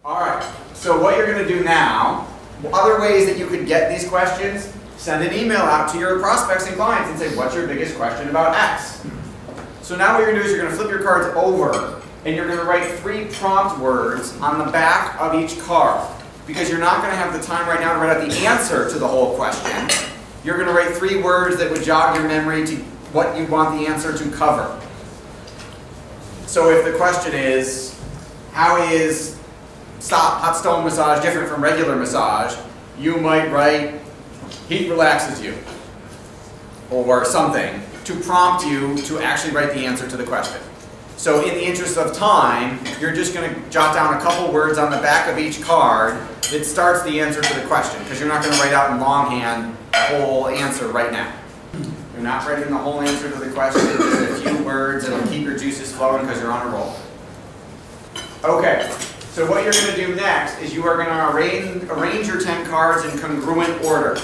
All right, so what you're going to do now, other ways that you could get these questions, send an email out to your prospects and clients and say, what's your biggest question about X? So now what you're going to do is you're going to flip your cards over and you're going to write 3 prompt words on the back of each card. Because you're not going to have the time right now to write out the answer to the whole question. You're going to write 3 words that would jog your memory to what you want the answer to cover. So if the question is, how is hot stone massage different from regular massage? You might write, heat relaxes you, or something, to prompt you to actually write the answer to the question. So in the interest of time, you're just going to jot down a couple words on the back of each card that starts the answer to the question, because you're not going to write out in longhand the whole answer right now. You're not writing the whole answer to the question, just a few words. It'll keep your juices flowing because you're on a roll. Okay, so what you're going to do next is you are going to arrange your 10 cards in congruent order.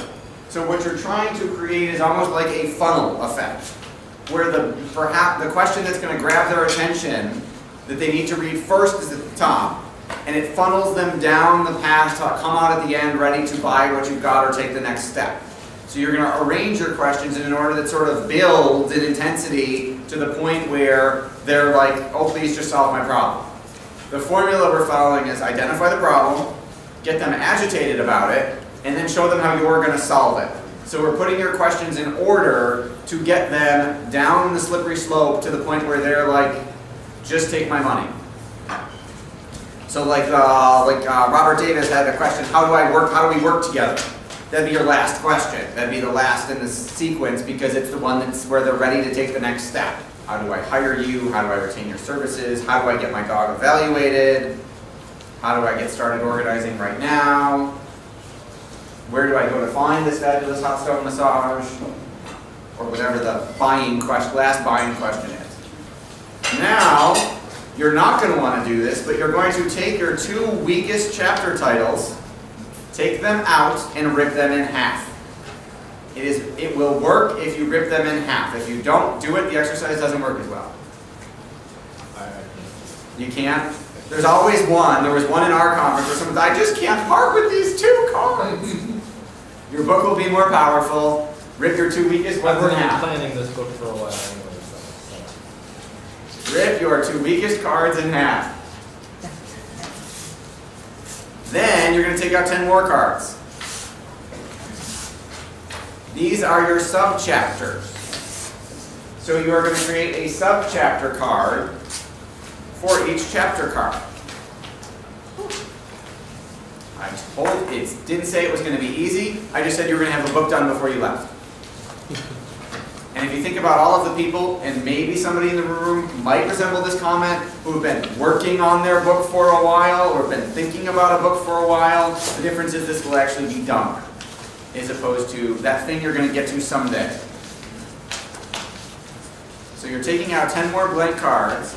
So what you're trying to create is almost like a funnel effect, where perhaps the question that's going to grab their attention that they need to read first is at the top, and it funnels them down the path to come out at the end ready to buy what you've got or take the next step. So you're going to arrange your questions in an order that sort of builds in intensity to the point where they're like, oh, please just solve my problem. The formula we're following is identify the problem, get them agitated about it, and then show them how you're going to solve it. So we're putting your questions in order to get them down the slippery slope to the point where they're like, just take my money. So like Robert Davis had a question, how do we work together? That'd be your last question. That'd be the last in the sequence because it's the one that's where they're ready to take the next step. How do I hire you? How do I retain your services? How do I get my dog evaluated? How do I get started organizing right now? Where do I go to find this fabulous hot stone massage? Or whatever the last buying question is. Now, you're not going to want to do this, but you're going to take your 2 weakest chapter titles, take them out, and rip them in half. It will work if you rip them in half. If you don't do it, the exercise doesn't work as well. You can't? There's always one. There was one in our conference where someone said, I just can't part with these 2 cards. Your book will be more powerful. Rip your 2 weakest ones in half. I've been planning this book for a while anyway. Rip your 2 weakest cards in half. Then you're going to take out 10 more cards. These are your sub-chapters. So you are going to create a sub-chapter card for each chapter card. It didn't say it was going to be easy. I just said you were going to have a book done before you left. And if you think about all of the people, and maybe somebody in the room might resemble this comment, who have been working on their book for a while, or have been thinking about a book for a while, the difference is this will actually be done, as opposed to that thing you're going to get to someday. So you're taking out 10 more blank cards,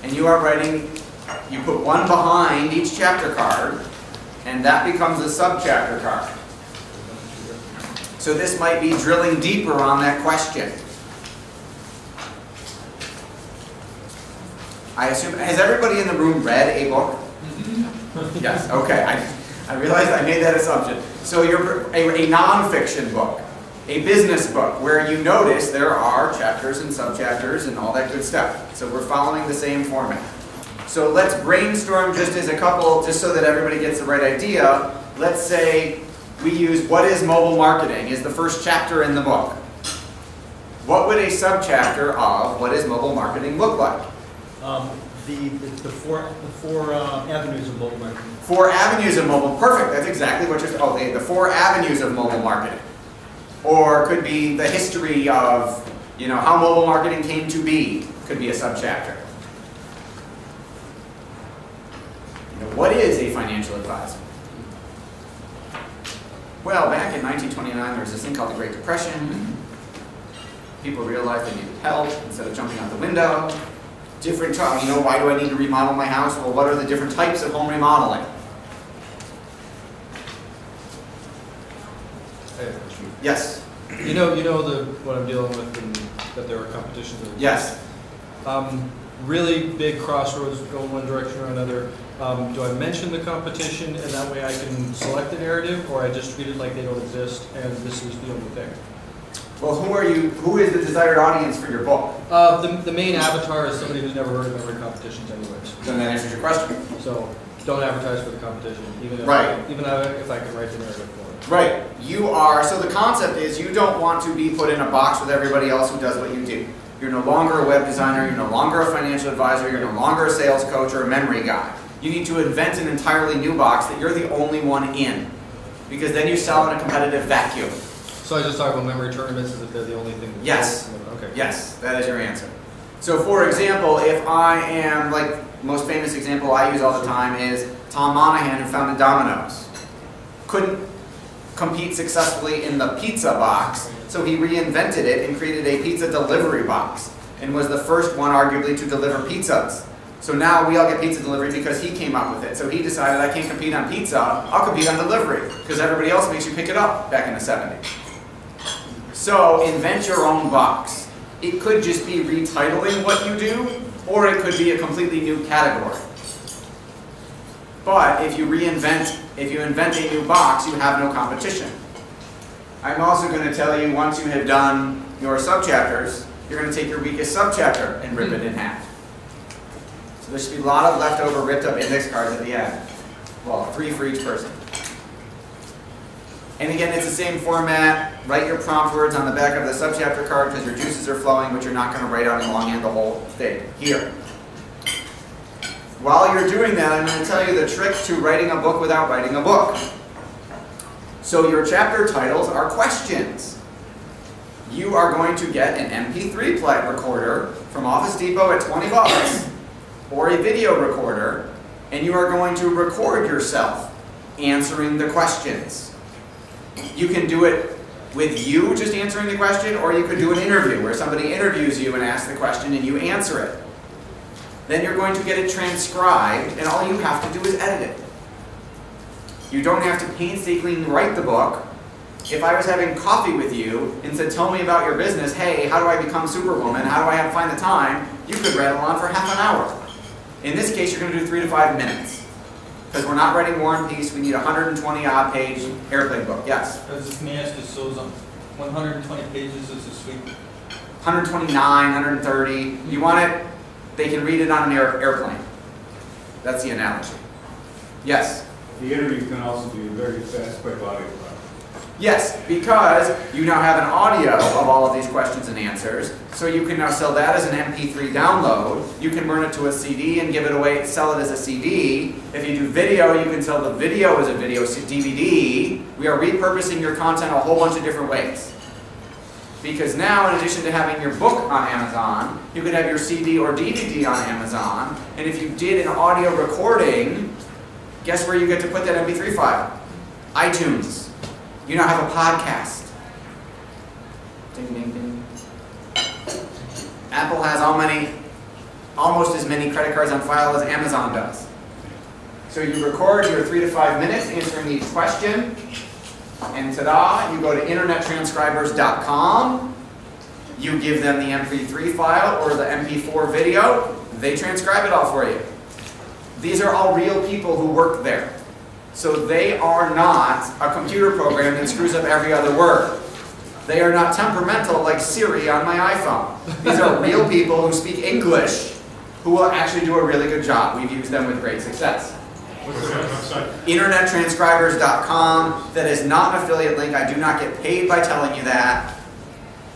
and you are writing, you put one behind each chapter card, and that becomes a sub-chapter card. So this might be drilling deeper on that question. I assume, has everybody in the room read a book? Yes, okay. I realized I made that assumption. So you're a nonfiction book, a business book, where you notice there are chapters and sub-chapters and all that good stuff. So we're following the same format. So let's brainstorm just as a couple, just so that everybody gets the right idea. Let's say we use what is mobile marketing is the first chapter in the book. What would a sub-chapter of what is mobile marketing look like? The four avenues of mobile marketing. 4 avenues of mobile, perfect, that's exactly what you're, the 4 avenues of mobile marketing. Or it could be the history of, how mobile marketing came to be, could be a sub-chapter. What is a financial advisor? Well, back in 1929, there was this thing called the Great Depression. People realized they needed help instead of jumping out the window. Why do I need to remodel my house? Well, what are the different types of home remodeling? Yes? You know what I'm dealing with, and that there are competitions. Yes. Really big crossroads, go one direction or another. Do I mention the competition and that way I can select the narrative, or I just treat it like they don't exist and this is the only thing? Well, who is the desired audience for your book? The main avatar is somebody who's never heard of memory competitions anyways. Then that answers your question. So don't advertise for the competition, even if, right. Even if I can write the narrative for it. Right. You are, so the concept is you don't want to be put in a box with everybody else who does what you do. You're no longer a web designer, you're no longer a financial advisor, you're no longer a sales coach or a memory guy. You need to invent an entirely new box that you're the only one in. Because then you sell in a competitive vacuum. So I just talk about memory tournaments as if they're the only thing? Yes. Okay. Yes, that is your answer. So for example, if I am, like, most famous example I use all the time is Tom Monahan, who founded Domino's. Couldn't compete successfully in the pizza box, so he reinvented it and created a pizza delivery box and was the first one arguably to deliver pizzas. So now we all get pizza delivery because he came up with it. So he decided I can't compete on pizza, I'll compete on delivery because everybody else makes you pick it up back in the 70s. So invent your own box. It could just be retitling what you do, or it could be a completely new category. But if you invent a new box, you have no competition. I'm also going to tell you, once you have done your subchapters, you're going to take your weakest subchapter and rip it in half. So there should be a lot of leftover ripped up index cards at the end. Well, 3 for each person. And again, it's the same format. Write your prompt words on the back of the subchapter card because your juices are flowing, but you're not going to write out in longhand the whole thing. Here. While you're doing that, I'm going to tell you the trick to writing a book without writing a book. So your chapter titles are questions. You are going to get an MP3 play recorder from Office Depot at 20 bucks, or a video recorder, and you are going to record yourself answering the questions. You can do it with you just answering the question, or you could do an interview where somebody interviews you and asks the question and you answer it. Then you're going to get it transcribed, and all you have to do is edit it. You don't have to painstakingly write the book. If I was having coffee with you and said, tell me about your business, hey, how do I become Superwoman? How do I have to find the time? You could rattle on for half an hour. In this case, you're going to do 3 to 5 minutes. Because we're not writing War and Peace, we need a 120-odd page airplane book. Yes? May I ask you, so 120 pages is this week? 129, 130. You want it, they can read it on an airplane. That's the analogy. Yes? The interview can also be a very fast, quick audio file. Yes, because you now have an audio of all of these questions and answers, so you can now sell that as an MP3 download. You can burn it to a CD and give it away, sell it as a CD. If you do video, you can sell the video as a video DVD. We are repurposing your content a whole bunch of different ways. Because now, in addition to having your book on Amazon, you could have your CD or DVD on Amazon, and if you did an audio recording, guess where you get to put that MP3 file? iTunes. You now have a podcast. Ding, ding, ding. Apple has almost as many credit cards on file as Amazon does. So you record your 3 to 5 minutes answering each question, and ta-da, you go to internettranscribers.com, you give them the MP3 file or the MP4 video, they transcribe it all for you. These are all real people who work there. So they are not a computer program that screws up every other word. They are not temperamental like Siri on my iPhone. These are real people who speak English who will actually do a really good job. We've used them with great success. What's the website? internettranscribers.com. That is not an affiliate link. I do not get paid by telling you that.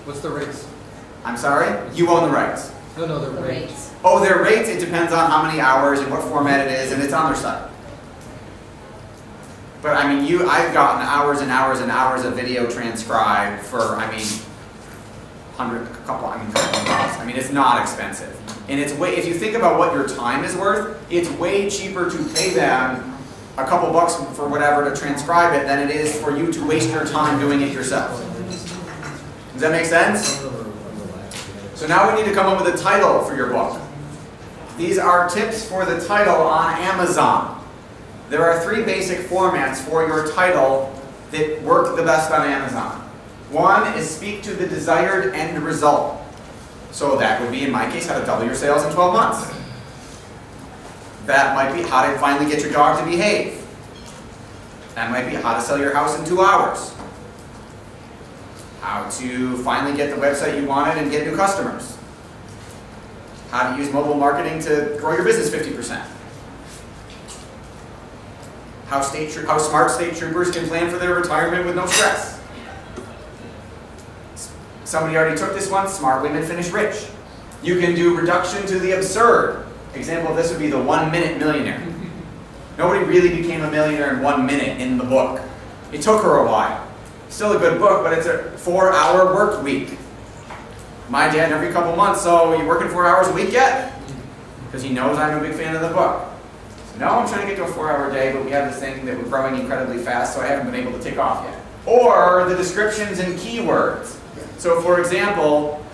What's the rates? I'm sorry? You own the rights. No, the rates. Oh, their rates, it depends on how many hours and what format it is, and it's on their site. But I mean, I've gotten hours and hours and hours of video transcribed for, a couple bucks. I mean, it's not expensive. And it's if you think about what your time is worth, it's way cheaper to pay them a couple bucks for whatever to transcribe it than it is for you to waste your time doing it yourself. Does that make sense? So now we need to come up with a title for your book. These are tips for the title on Amazon. There are 3 basic formats for your title that work the best on Amazon. One is speak to the desired end result. So that would be, in my case, how to double your sales in 12 months. That might be how to finally get your dog to behave. That might be how to sell your house in 2 hours. How to finally get the website you wanted and get new customers. How to use mobile marketing to grow your business 50%. How smart state troopers can plan for their retirement with no stress. Somebody already took this one. Smart women finish rich. You can do reduction to the absurd. Example of this would be the 1 minute millionaire. Nobody really became a millionaire in 1 minute in the book. It took her a while. Still a good book, but it's a 4-hour work week. My dad every couple months, so you working 4 hours a week yet? Because he knows I'm a big fan of the book. No, I'm trying to get to a 4-hour day, but we have this thing that we're growing incredibly fast, so I haven't been able to take off yet. Or the descriptions and keywords. So for example,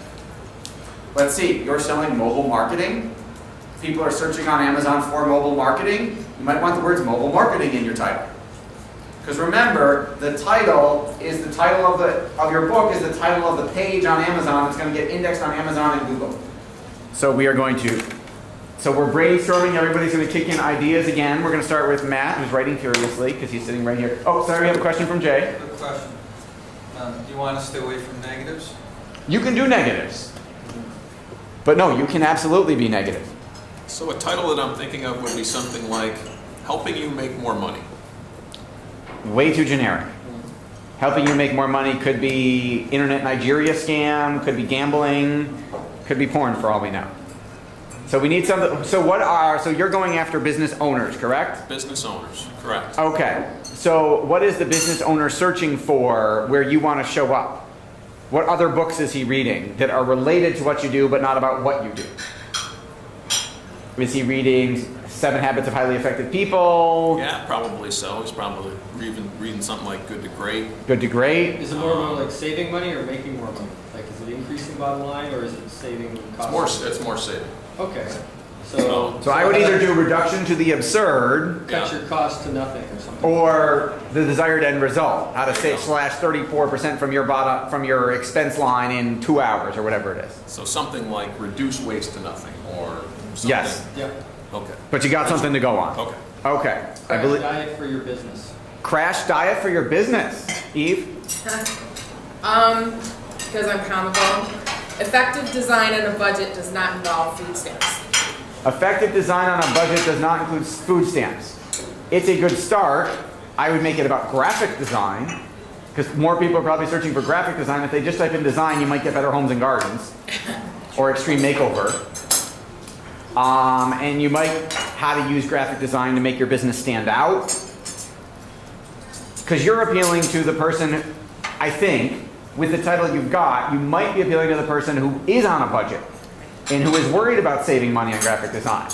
let's see, you're selling mobile marketing. People are searching on Amazon for mobile marketing. You might want the words mobile marketing in your title. Because remember, the title is the title of your book is the title of the page on Amazon that's going to get indexed on Amazon and Google. So we are going to, so we're brainstorming, everybody's going to kick in ideas again. We're going to start with Matt, who's writing furiously because he's sitting right here. Oh, sorry, we have a question from Jay. Good question. Do you want to stay away from negatives? You can do negatives. But no, you can absolutely be negative. So a title that I'm thinking of would be something like, helping you make more money. Way too generic. Helping you make more money could be internet Nigeria scam, could be gambling, could be porn for all we know. So we need something, so you're going after business owners, correct? Business owners, correct. Okay, so what is the business owner searching for where you want to show up? What other books is he reading that are related to what you do but not about what you do? Is he reading 7 Habits of Highly Effective People? Yeah, probably so. He's probably reading something like Good to Great. Good to Great? Is it more about like saving money or making more money? Like, is it increasing bottom line or is it saving costs? It's more saving. Okay. So I would either do reduction to the absurd, cut your cost to nothing or something. or the desired end result. How to save /34% from your expense line in 2 hours or whatever it is. So something like reduce waste to nothing or something. Yes. Yep. Okay. But you got something to go on. Okay. Okay. Crash diet for your business. Crash diet for your business. Eve? Because I'm comical. Effective design on a budget does not involve food stamps. Effective design on a budget does not include food stamps. It's a good start. I would make it about graphic design, because more people are probably searching for graphic design. If they just type in design, you might get Better Homes and Gardens or Extreme Makeover. And you might how to use graphic design to make your business stand out. Because you're appealing to the person, I think, with the title you've got, you might be appealing to the person who is on a budget and who is worried about saving money on graphic design.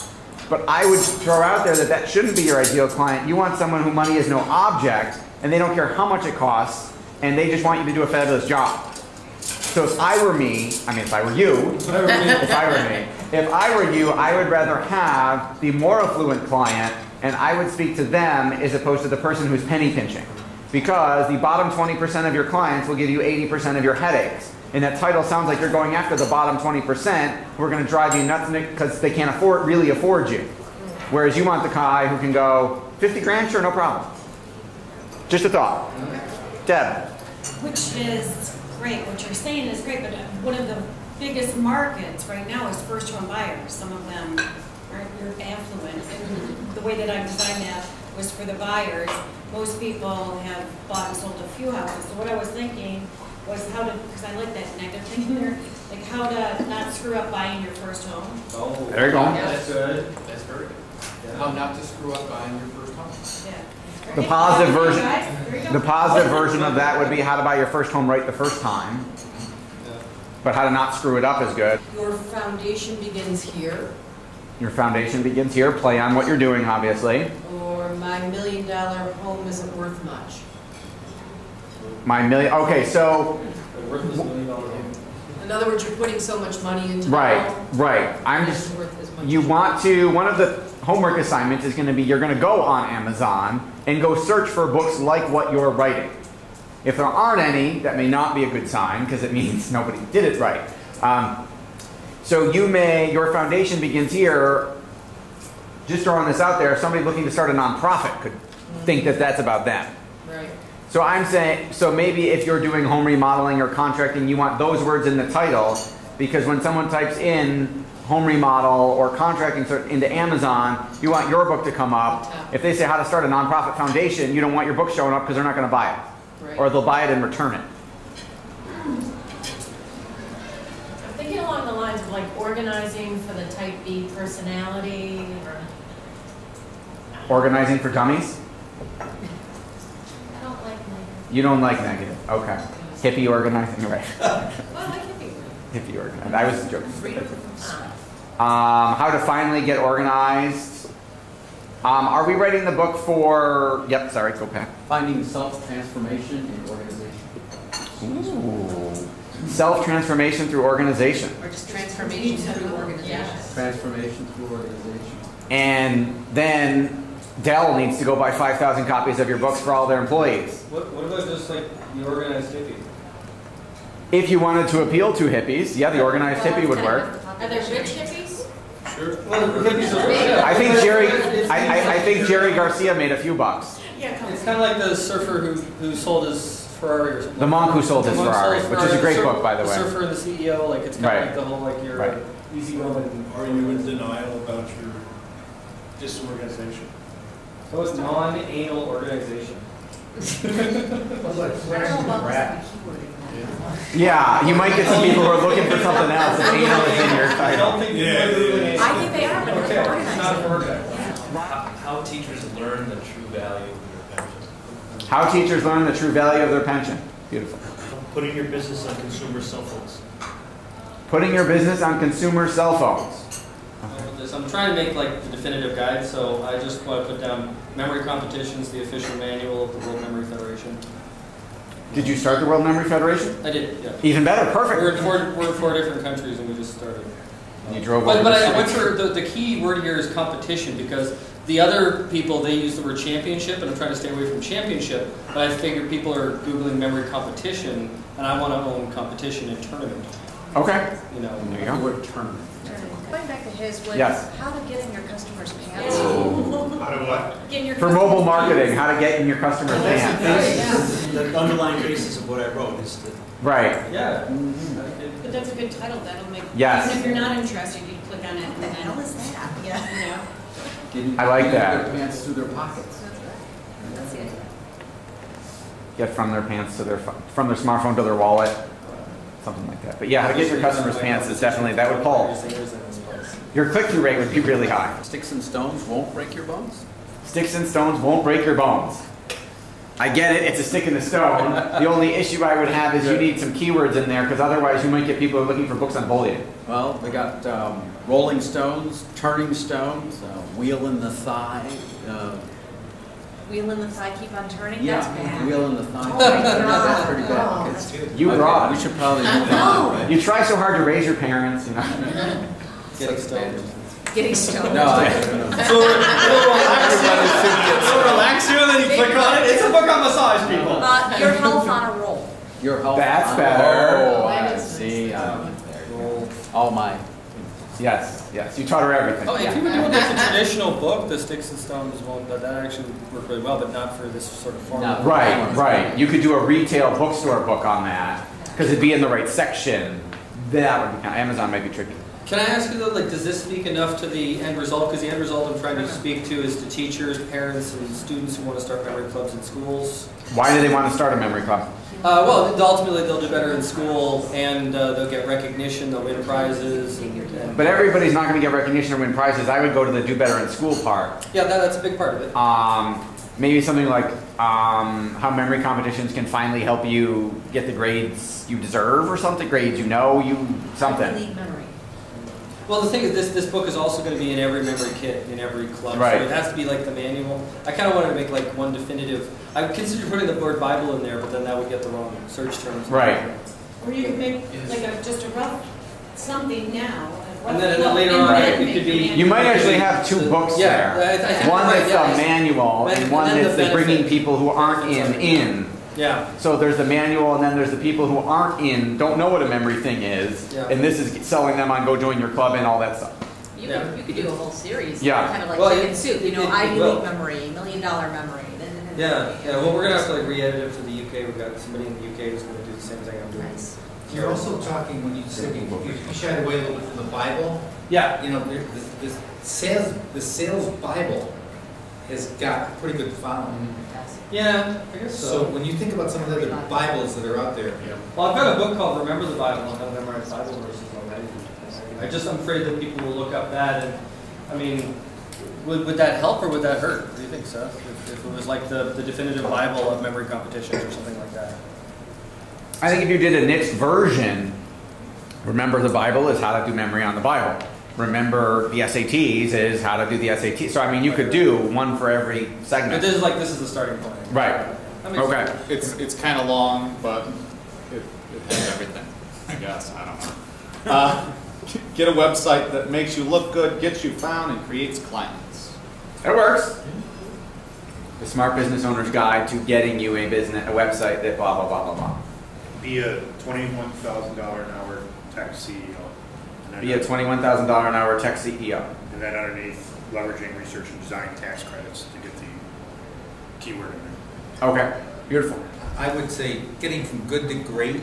But I would throw out there that that shouldn't be your ideal client. You want someone who money is no object and they don't care how much it costs and they just want you to do a fabulous job. So if I were me, if I were you, if I were you, I would rather have the more affluent client and I would speak to them as opposed to the person who's penny pinching. Because the bottom 20% of your clients will give you 80% of your headaches. And that title sounds like you're going after the bottom 20% who are going to drive you nuts because they can't really afford you. Whereas you want the guy who can go, 50 grand, sure, no problem. Just a thought. Deb. Which is great. What you're saying is great, but one of the biggest markets right now is first-home buyers. Some of them aren't your affluent. And the way that I designed that was for the buyers. Most people have bought and sold a few houses. So what I was thinking was how to, because I like that negative thing in there, like how to not screw up buying your first home. Oh, there you go. That's good. That's very good. Yeah. How not to screw up buying your first home. Yeah. The positive version of that would be how to buy your first home right the first time. Yeah. But how to not screw it up is good. Your foundation begins here. Your foundation begins here. Play on what you're doing, obviously. Or my $1 million home isn't worth much. Okay, so. Worth is $1 million home. In other words, you're putting so much money into Right, the home. right. You want to, one of the homework assignments is going to be you're going to go on Amazon and go search for books like what you're writing. If there aren't any, that may not be a good sign because it means nobody did it right. So your foundation begins here. just throwing this out there, if somebody looking to start a nonprofit could think that that's about them. Right. So I'm saying, so maybe if you're doing home remodeling or contracting, you want those words in the title, because when someone types in home remodel or contracting into Amazon, you want your book to come up. If they say how to start a nonprofit foundation, you don't want your book showing up because they're not going to buy it. Right. Or they'll buy it and return it. I'm thinking along the lines of like organizing for the type B personality or. Organizing for dummies? I don't like negative. You don't like negative. Okay. Hippie organizing, right. Well, I like hippie. Hippie organizing. I was joking. How to finally get organized. Are we writing the book for, yep, sorry, go back. Finding self-transformation in organization. Ooh. Self-transformation through organization. Or just transformation through organization. Transformation through organization. And then Dell needs to go buy 5,000 copies of your books for all their employees. What about just like the organized hippie? If you wanted to appeal to hippies, yeah, the organized hippie would work. Are there rich hippies? Sure. Well, the hippies are I think Jerry Garcia made a few bucks. It's kind of like the surfer who sold his Ferrari or something. The monk who sold his Ferrari, which is a great book, by the way. The surfer and the CEO, like it's kind of like the whole like your easy going. Are you in denial about your disorganization? So it's non-anal organization. Yeah, you might get some people who are looking for something else if anal is in your I title. don't think I think they are, but Okay, they're it's not organized. organized. How teachers learn the true value of their pension. How teachers learn the true value of their pension. Beautiful. Putting your business on consumer cell phones. Putting your business on consumer cell phones. I'm trying to make like the definitive guide, so I just want to put down memory competitions, the official manual of the World Memory Federation. Did you start the World Memory Federation? I did, yeah. Even better, perfect. We're in four different countries and we just started. You drove over But the what's city. the key word here is competition, because the other people, they use the word championship, and I'm trying to stay away from championship, but I figure people are Googling memory competition, and I want to own competition and tournament. Okay. You know, There you go. The word tournament. Going back to his, was Yes. how to get in your customers' pants. How do what? Get your For mobile marketing, how to get in your customer's hands. The underlying basis of what I wrote is that Right. yeah. But that's a good title, that'll make, Yes. even if you're not interested, you click on it and then, How is that? Yeah. you know. Getting I like that. their pants through their pockets. That's the idea. Get from their pants to from their smartphone to their wallet. Something like that. But yeah, how to get your customer's pants is definitely, that would pull. Your click-through rate would be really high. Sticks and stones won't break your bones. Sticks and stones won't break your bones. I get it, it's a stick and a stone. The only issue I would have is you need some keywords in there, because otherwise you might get people who are looking for books on bullying. Well, we got rolling stones, turning stones, wheel in the thigh. Wheel in the thigh, keep on turning. Yeah, That's bad. wheel in the thigh. Oh my God. That's pretty Oh, bad. that's You Okay, brought we it. should probably move No. on, right? You try so hard to raise your parents, you know. Getting stoned. Getting stoned. No, I So relax you, and then you click on it. It's a book on massage, people. Your health on a roll. Your health. That's better. Oh, That I is- see. All my. Yes, yes. You taught her everything. Oh, if Yeah. you were doing like a traditional book, the Sticks and Stones won't, but that actually would work really well, but not for this sort of format. No. Right, right. You could do a retail bookstore book on that, because it'd be in the right section. That would be kind of, Amazon might be tricky. Can I ask you though, like, does this speak enough to the end result? Because the end result I'm trying to speak to is to teachers, parents, and students who want to start memory clubs in schools. Why do they want to start a memory club? Well, ultimately they'll do better in school, and they'll get recognition, they'll win prizes. And But everybody's not going to get recognition or win prizes. I would go to the do better in school part. yeah, that's a big part of it. Maybe something like how memory competitions can finally help you get the grades you deserve or something. Grades you know, something. Lead memory. Well, the thing is, this book is also going to be in every memory kit, in every club. Right. So it has to be like the manual. I kind of wanted to make like one definitive. I considered putting the word Bible in there, but then that would get the wrong search terms. Right. Or you could make like just a rough something now. And then later on, it could be. You might actually have two books Yeah, there. I think One you're right, that's yeah. a manual, and one then the that's bringing benefit. people who aren't in. Yeah. So there's the manual, and then there's the people who aren't in, don't know what a memory thing is, Yeah. and this is selling them on go join your club and all that stuff. You Yeah. could do a whole series, Yeah. kind of like Well, chicken it- soup, you know, it Ivy will. League memory, $1 million memory. Yeah, well, we're gonna have to like re-edit it for the UK. We've got somebody in the UK who's gonna do the same thing I'm doing. Nice. You're also talking, when you said you shied away a little bit from the Bible, Yeah. you know, the sales Bible has got a pretty good following. Yeah, I guess So when you think about some of the other Bibles that are out there, Well, I've got a book called Remember the Bible on how to memorize Bible verses already. I'm afraid that people will look up that and, I mean, would that help or would that hurt? What do you think, Seth? If it was like the definitive Bible of memory competitions or something like that? I think if you did a niched version, remember the Bible is how to do memory on the Bible. Remember the SATs is how to do the SATs. So I mean, you could do one for every But segment. this is the starting point. Right. That makes Okay. sense. It's kind of long, but it has everything, I guess. I don't know. Get a website that makes you look good, gets you found, and creates clients. That works. The Smart Business Owner's Guide to Getting You a website that blah, blah, blah, blah, blah. Be a $21,000 an hour tech CEO. Be a $21,000 an hour tech CEO. And then underneath, leveraging research and design tax credits to get the keyword in there. Okay, beautiful. I would say getting from good to great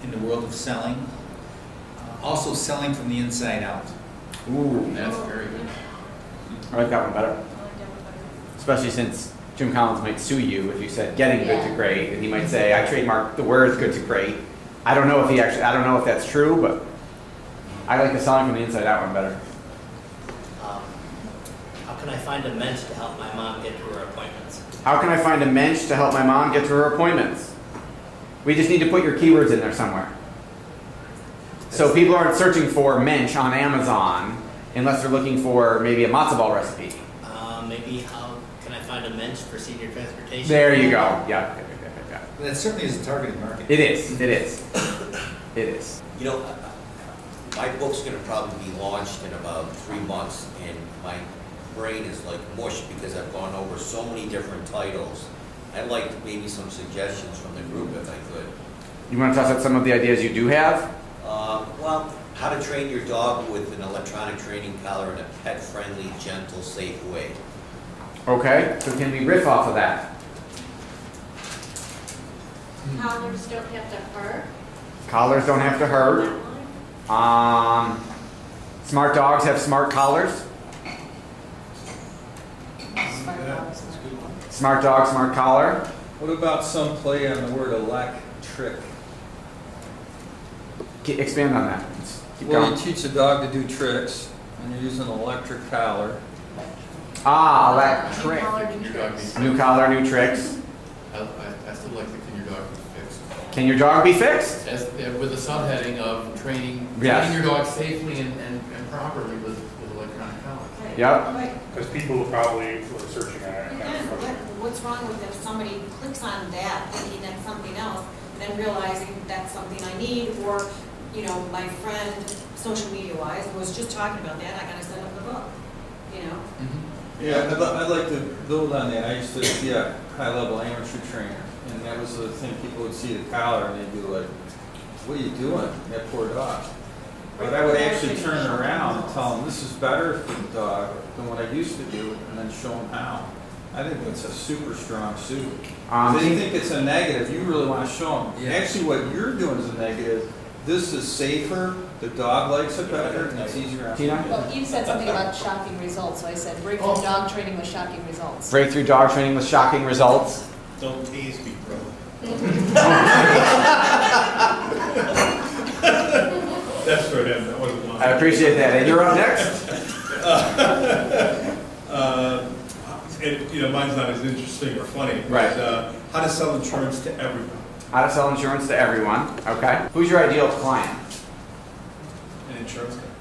in the world of selling. Also selling from the inside out. Ooh, That's very good. I like that one better. Especially since Jim Collins might sue you if you said getting good to great, and he might say, I trademarked the words good to great. I don't know if I don't know if that's true, but I like the selling from the inside out one better. How can I find a mensch to help my mom get to her appointments? How can I find a mensch to help my mom get to her appointments? We just need to put your keywords in there somewhere. So people aren't searching for mensch on Amazon unless they're looking for maybe a matzo ball recipe. Maybe how can I find a mensch for senior transportation? There you go. Yeah. That certainly is a targeted market. It is. It is. It is. You know, my book's going to probably be launched in about 3 months, and my brain is like mush because I've gone over so many different titles. I'd like maybe some suggestions from the group if I could. You want to toss out some of the ideas you do have? Well, how to train your dog with an electronic training collar in a pet-friendly, gentle, safe way. Okay, so can we riff off of that? Collars don't have to hurt. Collars don't have to hurt. Smart dogs have smart collars. Smart dog, smart collar. What about some play on the word electric? Expand on that. Keep Well, going. you teach a dog to do tricks, and you're using an electric collar. Electric. New collar, new tricks. I still like the can your dog be fixed. Can your dog be fixed? With the subheading of training Yes. your dog safely and properly with electronic collars. Yep. Because people will probably were searching on it. Again, what's wrong with if somebody clicks on that thinking that's something else, then realizing that's something I need, or, you know, my friend, social media wise, was just talking about that, I gotta set up the book, you know? Yeah, I'd like to build on that. I used to be a high-level amateur trainer, and that was the thing. People would see the collar, and they'd be like, what are you doing, that poor dog? But I would actually turn it around and tell them, this is better for the dog than what I used to do, and then show them how. I think it's a super strong suit. They think it's a negative. You really want to show them. Yeah. Actually, what you're doing is a negative. This is safer, the dog likes it better, and it's easier on Tina? Well, you said something about shocking results, so I said breakthrough dog training with shocking results. Breakthrough dog training with shocking results. Don't tease me, bro. That's for him, that wasn't mine. I appreciate that. And you're up next. Mine's not as interesting or funny. Right. But, how to sell insurance to everyone. How to sell insurance to everyone. Okay. Who's your ideal client? An insurance company.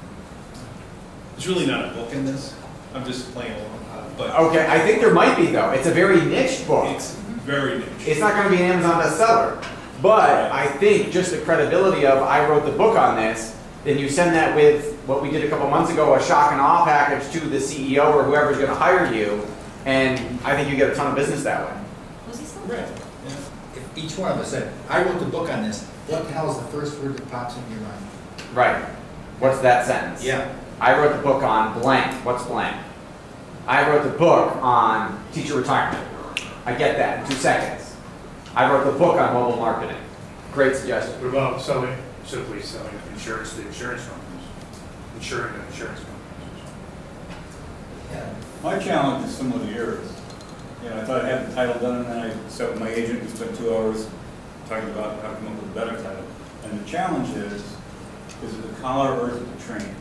There's really not a book in this. I'm just playing along. But Okay, I think there might be though. It's a very niche book. it's very niche. It's not going to be an Amazon bestseller. But I think just the credibility of I wrote the book on this, then you send that with what we did a couple months ago, a shock and awe package to the CEO or whoever's going to hire you, and I think you get a ton of business that way. Was he still? Right. If each one of us said, I wrote the book on this, what the hell is the first word that pops into your mind? Right. What's that sentence? Yeah. I wrote the book on blank. What's blank? I wrote the book on teacher retirement. I get that in 2 seconds. I wrote the book on mobile marketing. Great suggestion. What about simply selling insurance to insurance companies? Insuring the insurance companies. My challenge is similar to yours. You know, I thought I had the title done, and then I sat with my agent and spent 2 hours talking about how to come up with a better title. And the challenge is it the collar or is it the training?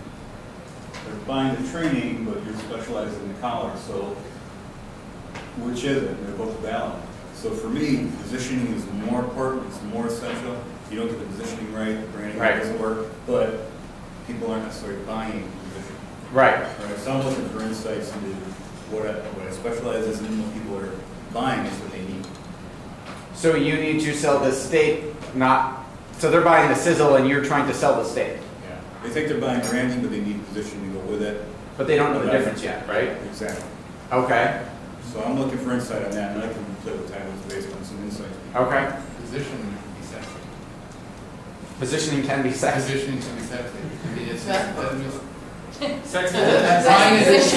They're buying the training, but you're specialized in the collar, so which is it? They're both valid. So for me, positioning is more important, it's more essential. You don't get the positioning right, the branding doesn't work, but people aren't necessarily buying positioning. Right. So I'm looking for insights into what I specialize in and what people are buying is what they need. So you need to sell the steak, so they're buying the sizzle and you're trying to sell the steak. Yeah. They think they're buying branding, but they need positioning to go with it. But they don't know the difference yet, right? Exactly. Okay. So I'm looking for insight on that, and I can play with titles based on some insight. Okay. Positioning can be sexy. Positioning can be sexy. Positioning can be sexy. It's Sexy.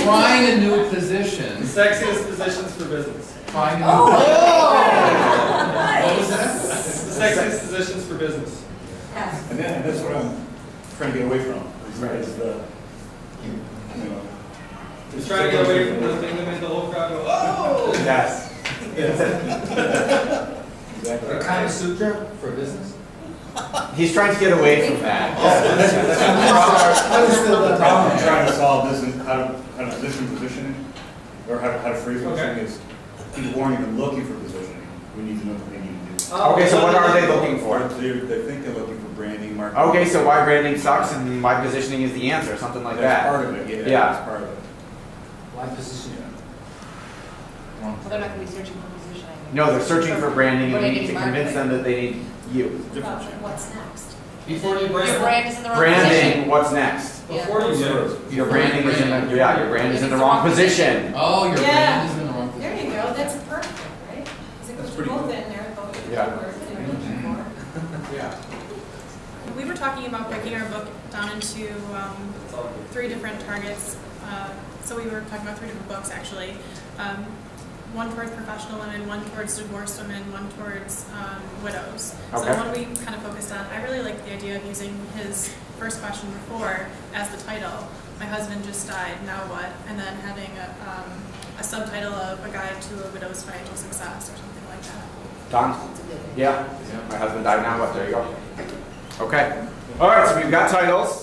trying a new position. Sexiest positions for business. Trying a new What was that? The sexiest positions for business. Yes. And that's what I'm trying to get away from. Is the, you know, Just trying to get away from the thing that made the whole crowd go, oh! Yes. Exactly. A Kama Sutra for business? He's trying to get away from that. The problem I'm trying to solve isn't how to position positioning, or how to phrase positioning is people aren't even looking for positioning. We need to know what they need to do. Okay, so what are they looking for? They think they're looking for branding, marketing. Okay, so why branding sucks and why positioning is the answer, something like That's that. part of it, Yeah. That's part of it. Why positioning? Well, they're not going to be searching for positioning. No, they're searching for branding and you need to Branding, convince them that they need you. What's next? Before you Your brand is in the wrong Branding, position. what's next? Before you do. Your branding is in the, your brand is in the wrong position. Oh, your brand is in the wrong There position. you go, that's perfect, right? Because it goes both in there, both Yeah. keywords that you're looking for. Yeah. We were talking about breaking our book down into 3 different targets. So we were talking about 3 different books actually. One towards professional women, one towards divorced women, one towards widows. So Okay. the one we kind of focused on, I really like the idea of using his first question before as the title. My husband just died, now what? And then having a subtitle of A Guide to a Widow's Financial Success or something like that. Done? Yeah. My husband died now, what? There you go. Okay. All right, so we've got titles.